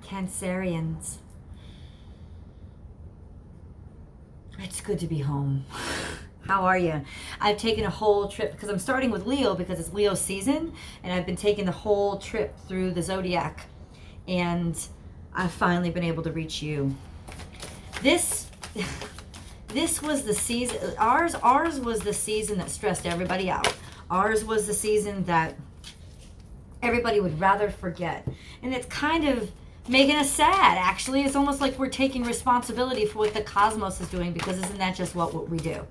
Cancerians. It's good to be home. How are you? I've taken a whole trip because I'm starting with Leo because it's Leo season, and I've been taking the whole trip through the zodiac, and I've finally been able to reach you. This was the season. Ours was the season that stressed everybody out. Ours was the season that everybody would rather forget, and it's kind of making us sad, actually. It's almost like we're taking responsibility for what the cosmos is doing, because isn't that just what we do?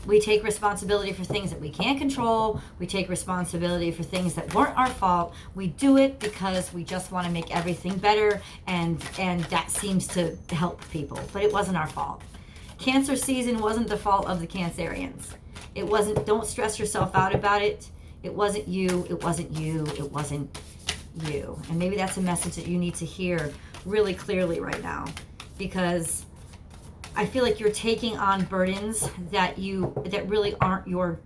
We take responsibility for things that we can't control. We take responsibility for things that weren't our fault. We do it because we just want to make everything better, and that seems to help people, but it wasn't our fault. Cancer season wasn't the fault of the Cancerians. It wasn't. Don't stress yourself out about it. It wasn't you. It wasn't you. It wasn't you. And maybe that's a message that you need to hear really clearly right now, because I feel like you're taking on burdens that really aren't your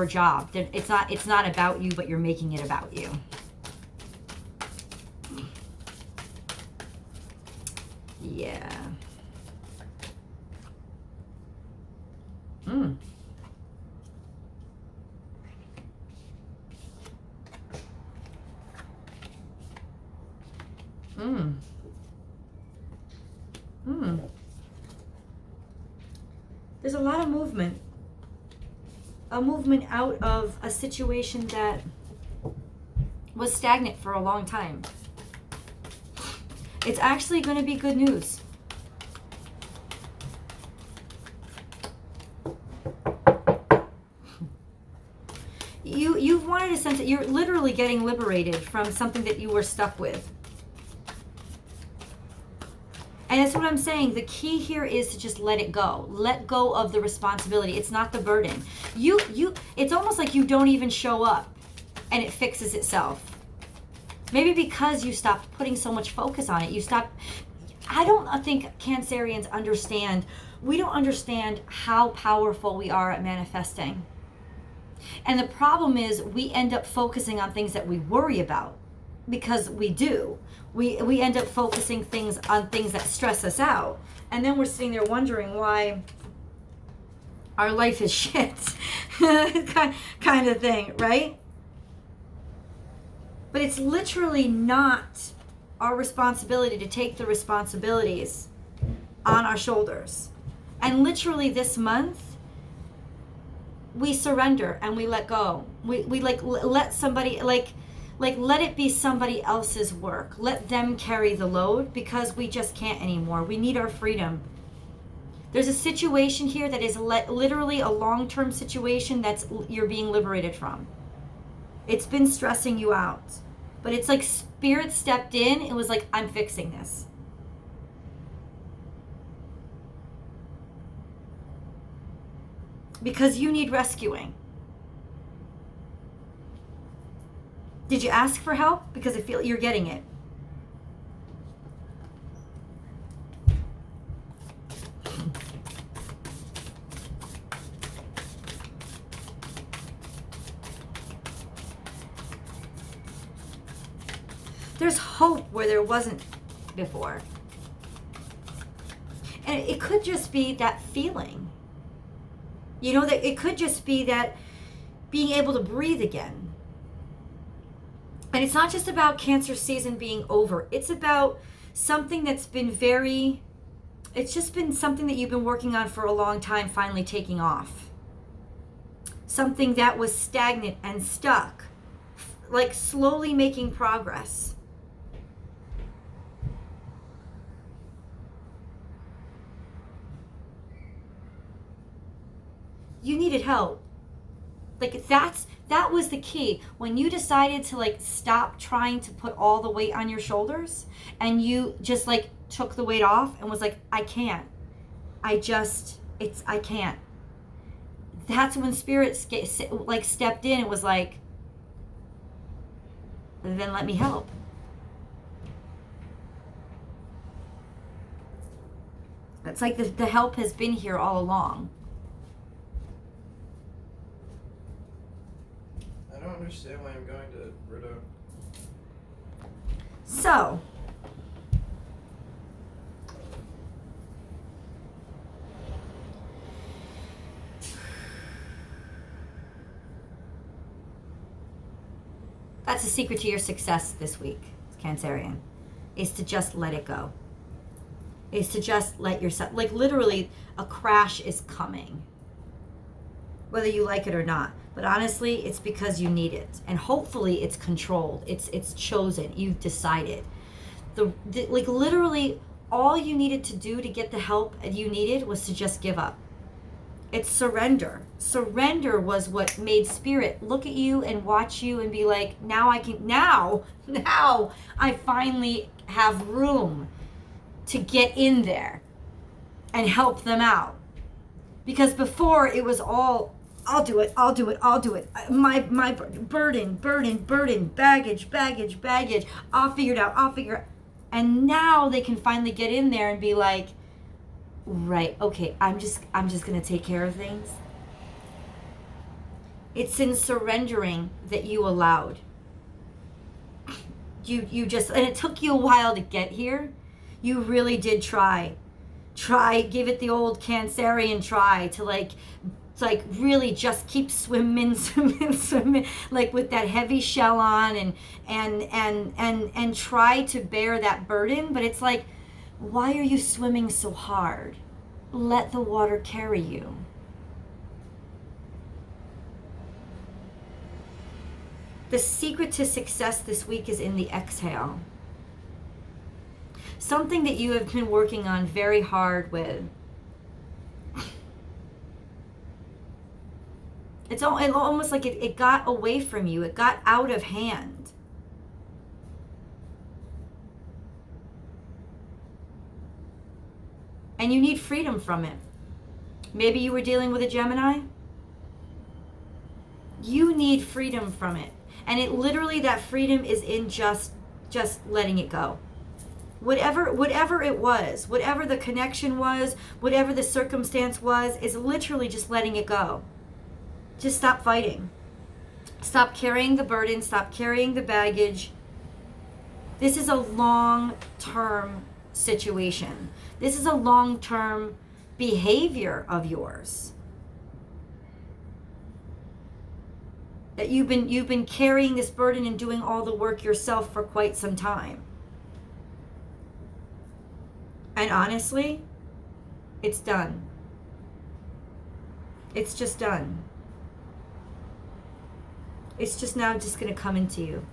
job. That it's not about you, but you're making it about you. Yeah. There's a lot of movement. A movement out of a situation that was stagnant for a long time. It's actually going to be good news. You've wanted a sense that you're literally getting liberated from something that you were stuck with. And that's what I'm saying. The key here is to just let it go. Let go of the responsibility. It's not the burden. It's almost like you don't even show up and it fixes itself. Maybe because you stopped putting so much focus on it. I don't think Cancerians understand. We don't understand how powerful we are at manifesting. And the problem is we end up focusing on things that we worry about, because we do. We end up focusing on things that stress us out. And then we're sitting there wondering why our life is shit. kind of thing, right? But it's literally not our responsibility to take the responsibilities on our shoulders. And literally this month, we surrender and we let go. We let somebody, let it be somebody else's work. Let them carry the load, because we just can't anymore. We need our freedom. There's a situation here that is literally a long-term situation you're being liberated from. It's been stressing you out. But it's like Spirit stepped in and was like, I'm fixing this. Because you need rescuing. Did you ask for help? Because I feel you're getting it. There's hope where there wasn't before. And it could just be that feeling. You know, that it could just be that being able to breathe again. And it's not just about Cancer season being over. It's about something that's been it's just been something that you've been working on for a long time finally taking off. Something that was stagnant and stuck, like slowly making progress. You needed help. Like that was the key. When you decided to stop trying to put all the weight on your shoulders, and you just took the weight off and was like, I can't. I can't. That's when Spirit stepped in and was like, then let me help. It's like the help has been here all along. I don't understand why I'm going to Rideau. So, That's the secret to your success this week, Cancerian, is to just let it go. Is to just let yourself, like literally a crash is coming, whether you like it or not. But honestly, it's because you need it. And hopefully it's controlled. It's chosen. You've decided. Like literally all you needed to do to get the help you needed was to just give up. It's surrender. Surrender was what made Spirit look at you and watch you and be like, now I finally have room to get in there and help them out. Because before it was all, I'll do it. My burden, baggage. I'll figure it out. And now they can finally get in there and be like, right, okay, I'm just gonna take care of things. It's in surrendering that you allowed. You just, and it took you a while to get here. You really did try, give it the old Cancerian try to like really just keep swimming, like with that heavy shell on and try to bear that burden. But it's like, why are you swimming so hard? Let the water carry you. The secret to success this week is in the exhale. Something that you have been working on very hard with. It's almost like it got away from you. It got out of hand. And you need freedom from it. Maybe you were dealing with a Gemini. You need freedom from it. And it literally, that freedom is in just letting it go. Whatever it was, whatever the connection was, whatever the circumstance was, is literally just letting it go. Just stop fighting. Stop carrying the burden. Stop carrying the baggage. This is a long-term situation. This is a long-term behavior of yours. That you've been carrying this burden and doing all the work yourself for quite some time. And honestly, it's done. It's just done. It's just now just going to come into you.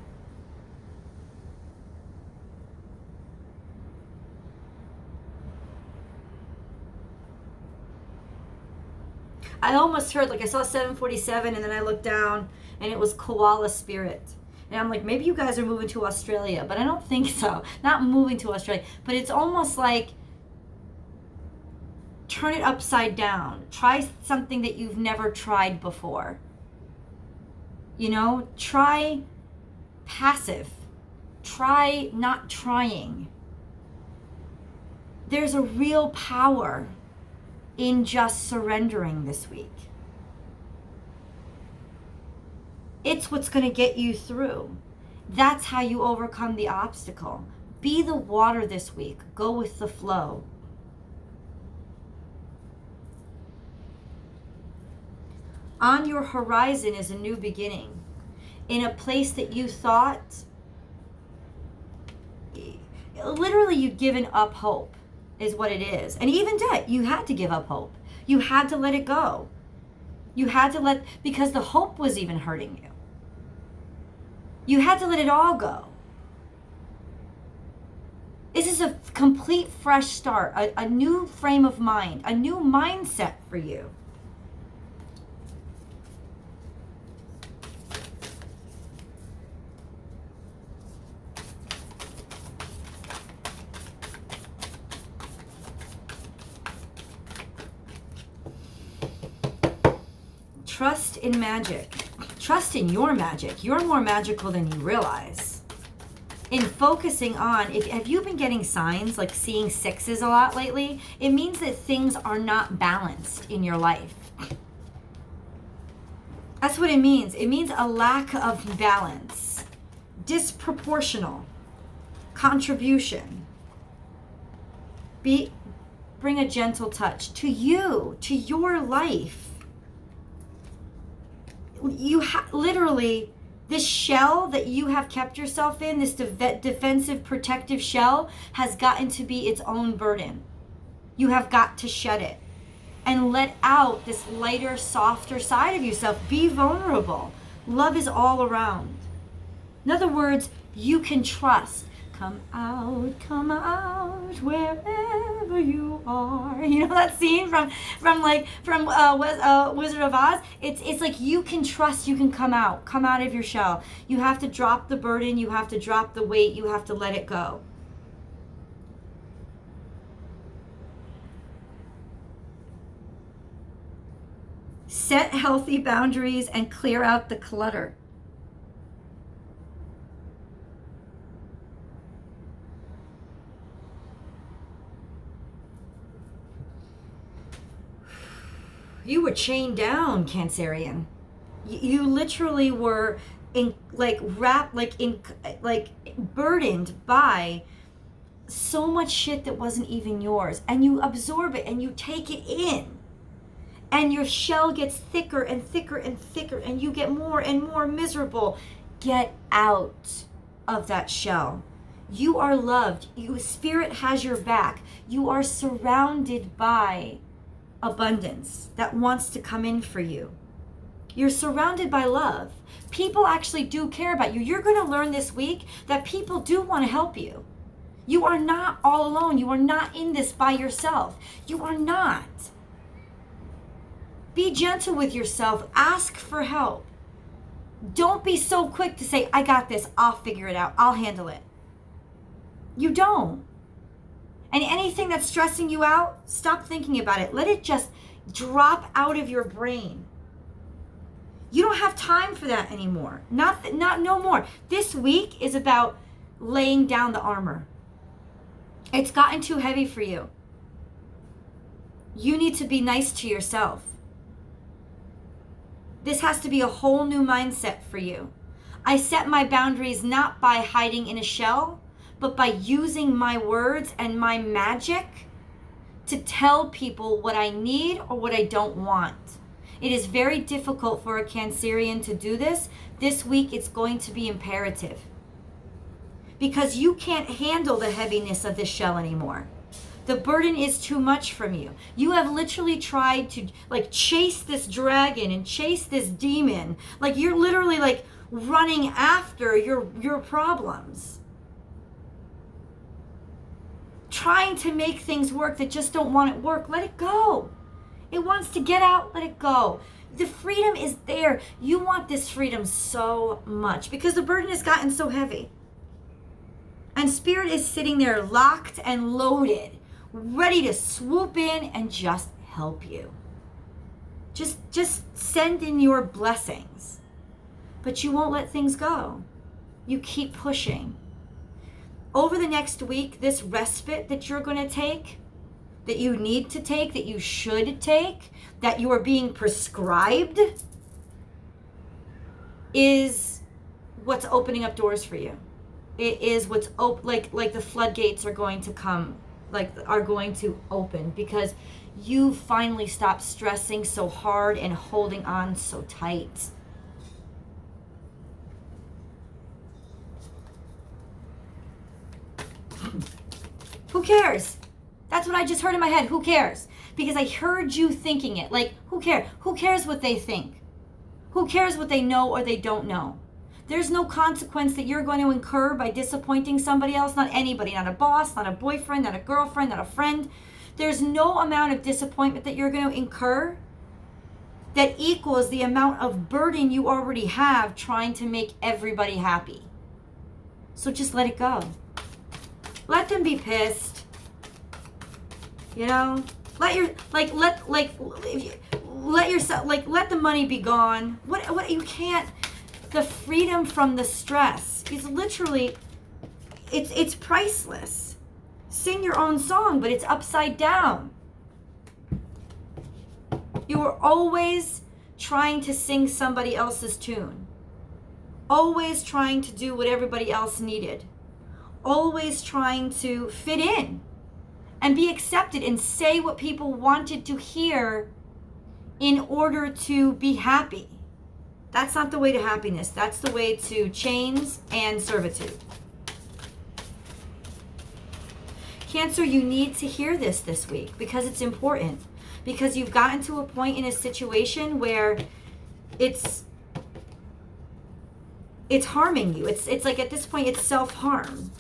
I almost heard, like I saw 747 and then I looked down and it was koala spirit. And I'm like, maybe you guys are moving to Australia, but I don't think so. Not moving to Australia, but it's almost like turn it upside down. Try something that you've never tried before. You know, try passive. Try not trying. There's a real power in just surrendering this week. It's what's going to get you through. That's how you overcome the obstacle. Be the water this week. Go with the flow. On your horizon is a new beginning. In a place that you thought, literally you'd given up hope, is what it is. And even that, you had to give up hope. You had to let it go. You had to because the hope was even hurting you. You had to let it all go. This is a complete fresh start, a new frame of mind, a new mindset for you. Trust in magic. Trust in your magic. You're more magical than you realize. In focusing on, have you been getting signs like seeing sixes a lot lately? It means that things are not balanced in your life. That's what it means. It means a lack of balance, disproportional contribution. Bring a gentle touch to you, to your life. You literally, This shell that you have kept yourself in, this defensive, protective shell, has gotten to be its own burden. You have got to shed it and let out this lighter, softer side of yourself. Be vulnerable. Love is all around. In other words, you can trust. Come out, wherever you are. You know that scene from Wizard of Oz? It's like you can trust, you can come out of your shell. You have to drop the burden, you have to drop the weight, you have to let it go. Set healthy boundaries and clear out the clutter. You were chained down, Cancerian. You literally were burdened by so much shit that wasn't even yours, and you absorb it and you take it in, and your shell gets thicker and thicker and thicker, and you get more and more miserable. Get out of that shell. You are loved. Spirit has your back. You are surrounded by abundance that wants to come in for you. You're surrounded by love. People actually do care about you. You're going to learn this week that people do want to help you. You are not all alone. You are not in this by yourself. You are not. Be gentle with yourself. Ask for help. Don't be so quick to say, I got this. I'll figure it out. I'll handle it. You don't. And anything that's stressing you out, stop thinking about it. Let it just drop out of your brain. You don't have time for that anymore. No more. This week is about laying down the armor. It's gotten too heavy for you. You need to be nice to yourself. This has to be a whole new mindset for you. I set my boundaries not by hiding in a shell, but by using my words and my magic to tell people what I need or what I don't want. It is very difficult for a Cancerian to do this. This week it's going to be imperative, because you can't handle the heaviness of this shell anymore. The burden is too much from you. You have literally tried to chase this dragon and chase this demon. You're literally running after your problems. Trying to make things work that just don't want it work. Let it go. It wants to get out. Let it go. The freedom is there. You want this freedom so much because the burden has gotten so heavy. And Spirit is sitting there locked and loaded, ready to swoop in and just help you. Just send in your blessings. But you won't let things go. You keep pushing. Over the next week, this respite that you're going to take, that you need to take, that you should take, that you are being prescribed, is what's opening up doors for you. It is what's like the floodgates are going to come, are going to open, because you finally stopped stressing so hard and holding on so tight. Who cares? That's what I just heard in my head. Who cares? Because I heard you thinking it. Who cares? Who cares what they think? Who cares what they know or they don't know? There's no consequence that you're going to incur by disappointing somebody else. Not anybody. Not a boss, not a boyfriend, not a girlfriend, not a friend. There's no amount of disappointment that you're going to incur that equals the amount of burden you already have trying to make everybody happy. So just let it go. Let them be pissed. You know? Let yourself, let the money be gone. What you can't, the freedom from the stress is literally, it's priceless. Sing your own song, but it's upside down. You were always trying to sing somebody else's tune. Always trying to do what everybody else needed. Always trying to fit in and be accepted and say what people wanted to hear in order to be happy. That's not the way to happiness. That's the way to chains and servitude. Cancer, you need to hear this week because it's important. Because you've gotten to a point in a situation where it's harming you. It's like at this point, it's self-harm.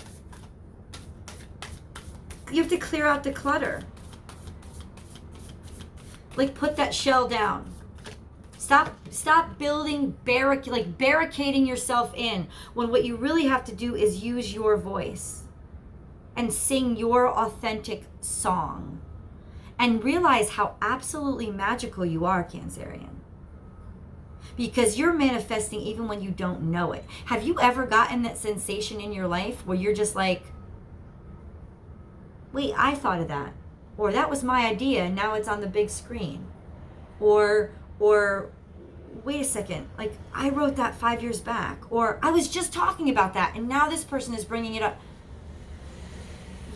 You have to clear out the clutter. Like, put that shell down. Stop building barricading yourself in when what you really have to do is use your voice and sing your authentic song and realize how absolutely magical you are, Cancerian. Because you're manifesting even when you don't know it. Have you ever gotten that sensation in your life where you're just like, wait, I thought of that. Or that was my idea and now it's on the big screen. Or wait a second, like I wrote that 5 years back. Or I was just talking about that and now this person is bringing it up.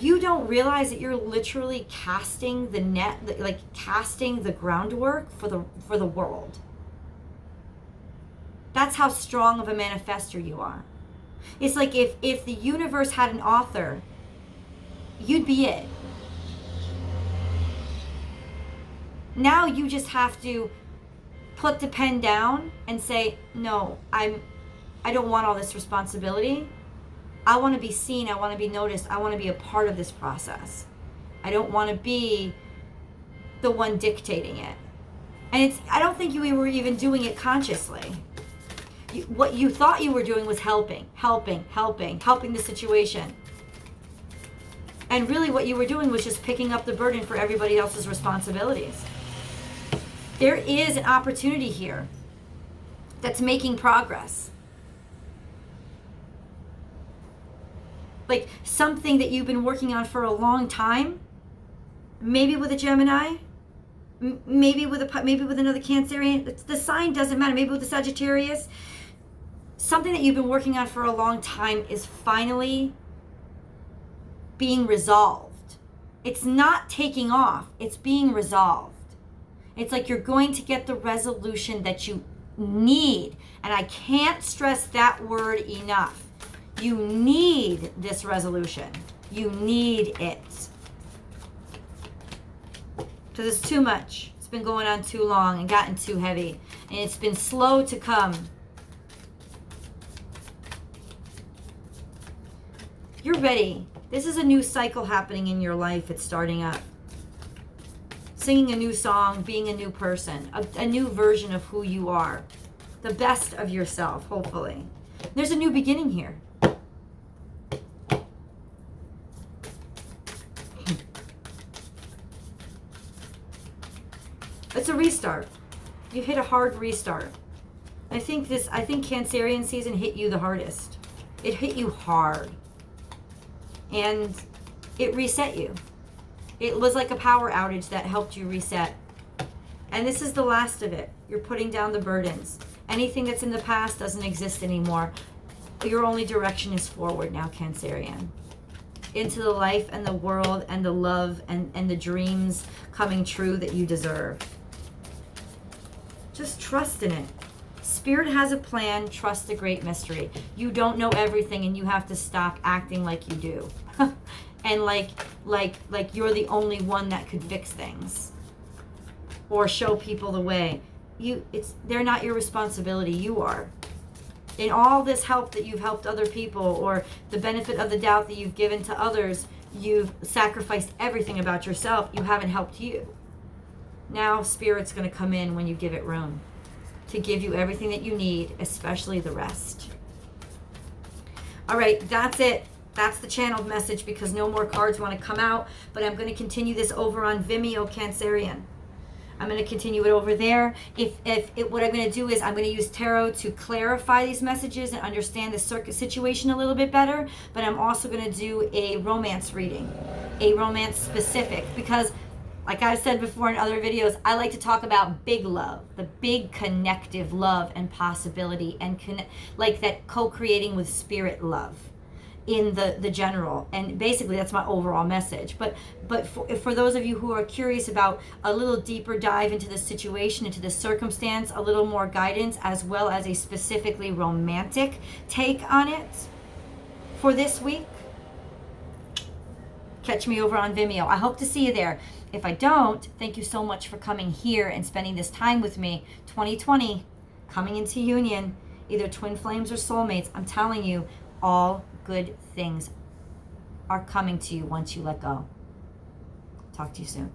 You don't realize that you're literally casting the net, like casting the groundwork for the world. That's how strong of a manifester you are. It's like if the universe had an author, you'd be it. Now you just have to put the pen down and say, no, I don't want all this responsibility. I want to be seen. I want to be noticed. I want to be a part of this process. I don't want to be the one dictating it. And I don't think you were even doing it consciously. What you thought you were doing was helping the situation. And really what you were doing was just picking up the burden for everybody else's responsibilities. There is an opportunity here that's making progress. Like something that you've been working on for a long time, maybe with a Gemini, maybe with another Cancerian. The sign doesn't matter. Maybe with a Sagittarius. Something that you've been working on for a long time is finally being resolved. It's not taking off. It's being resolved. It's like you're going to get the resolution that you need. And I can't stress that word enough. You need this resolution. You need it. Because it's too much. It's been going on too long and gotten too heavy. And it's been slow to come. You're ready. This is a new cycle happening in your life. It's starting up. Singing a new song, being a new person, a new version of who you are. The best of yourself, hopefully. There's a new beginning here. It's a restart. You hit a hard restart. I think Cancerian season hit you the hardest. It hit you hard. And it reset you. It was like a power outage that helped you reset. And this is the last of it. You're putting down the burdens. Anything that's in the past doesn't exist anymore. Your only direction is forward now, Cancerian. Into the life and the world and the love and the dreams coming true that you deserve. Just trust in it. Spirit has a plan. Trust the great mystery. You don't know everything and you have to stop acting like you do. And like you're the only one that could fix things or show people the way. They're not your responsibility. You are. In all this help that you've helped other people or the benefit of the doubt that you've given to others, you've sacrificed everything about yourself. You haven't helped you. Now Spirit's going to come in when you give it room to give you everything that you need, especially the rest. All right, that's it. That's the channeled message because no more cards want to come out, but I'm going to continue this over on Vimeo, Cancerian. I'm going to continue it over there. What I'm going to do is I'm going to use tarot to clarify these messages and understand the situation a little bit better, but I'm also going to do a romance reading, a romance specific, because like I've said before in other videos, I like to talk about big love, the big connective love and possibility, and like that co-creating with spirit love. in the general, and basically that's my overall message. But for those of you who are curious about a little deeper dive into the situation, into the circumstance, a little more guidance, as well as a specifically romantic take on it for this week, catch me over on Vimeo. I hope to see you there. If I don't, thank you so much for coming here and spending this time with me. 2020 coming into union, either twin flames or soulmates. I'm telling you, all good things are coming to you once you let go. Talk to you soon.